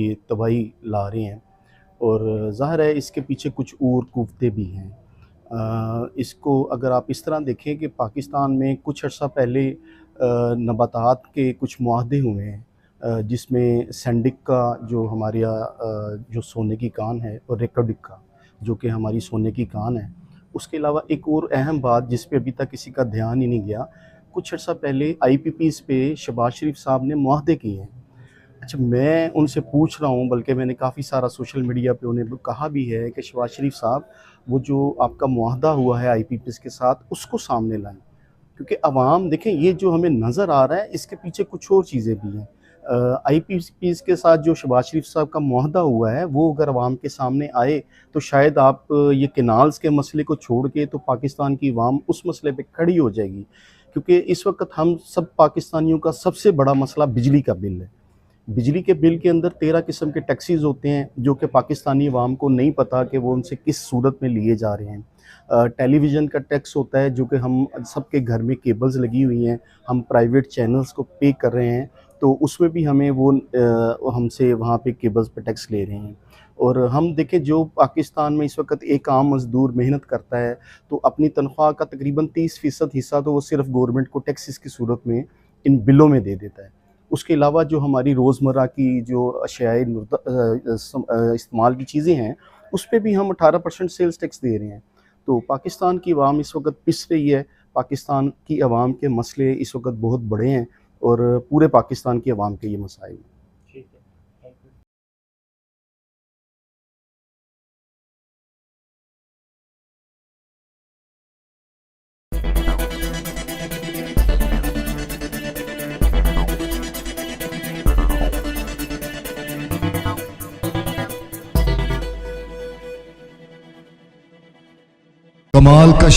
ये तबाही ला रहे हैं और ज़ाहिर है इसके पीछे कुछ और कुव्वतें भी हैं। इसको अगर आप इस तरह देखें कि पाकिस्तान में कुछ अर्सा पहले नबातात के कुछ मुआहदे हुए हैं, जिसमें सैंडिक का जो हमारे यहाँ जो सोने की कान है, और रेकोडिक का जो कि हमारी सोने की कान है। उसके अलावा एक और अहम बात जिस पे अभी तक किसी का ध्यान ही नहीं गया, कुछ अर्सा पहले आईपीपीज़ पे शहबाज शरीफ साहब ने मुआहदे किए हैं। अच्छा, मैं उनसे पूछ रहा हूँ, बल्कि मैंने काफ़ी सारा सोशल मीडिया पे उन्हें कहा भी है कि शहबाज शरीफ साहब, वो जो आपका मुआहदा हुआ है आईपीपीज़ के साथ, उसको सामने लाएँ। क्योंकि अवाम देखें, ये जो हमें नज़र आ रहा है इसके पीछे कुछ और चीज़ें भी हैं। आईपीपीज़ के साथ जो शहबाज शरीफ साहब का मुआहदा हुआ है, वो अगर अवाम के सामने आए तो शायद आप ये कैनाल्स के मसले को छोड़ के तो पाकिस्तान की अवाम उस मसले पे खड़ी हो जाएगी। क्योंकि इस वक़्त हम सब पाकिस्तानियों का सबसे बड़ा मसला बिजली का बिल है। बिजली के बिल के अंदर 13 किस्म के टैक्सेस होते हैं, जो कि पाकिस्तानी अवाम को नहीं पता कि वो उनसे किस सूरत में लिए जा रहे हैं। टेलीविज़न का टैक्स होता है, जो कि हम सबके घर में केबल्स लगी हुई हैं, हम प्राइवेट चैनल्स को पे कर रहे हैं, तो उसमें भी हमें वो हमसे वहाँ पे केबल्स पे टैक्स ले रहे हैं। और हम देखें, जो पाकिस्तान में इस वक़्त एक आम मज़दूर मेहनत करता है, तो अपनी तनख्वाह का तकरीबन 30% हिस्सा तो वो सिर्फ़ गवर्नमेंट को टैक्सेस की सूरत में इन बिलों में दे देता है। उसके अलावा जो हमारी रोज़मर्रा की जो अशियाए इस्तेमाल की चीज़ें हैं, उस पे भी हम 18% सेल्स टैक्स दे रहे हैं। तो पाकिस्तान की अवाम इस वक़्त पिस रही है। पाकिस्तान की अवाम के मसले इस वक़्त बहुत बड़े हैं और पूरे पाकिस्तान की अवाम के ये मसाइल हैं। ठीक है, थैंक यू। कमाल का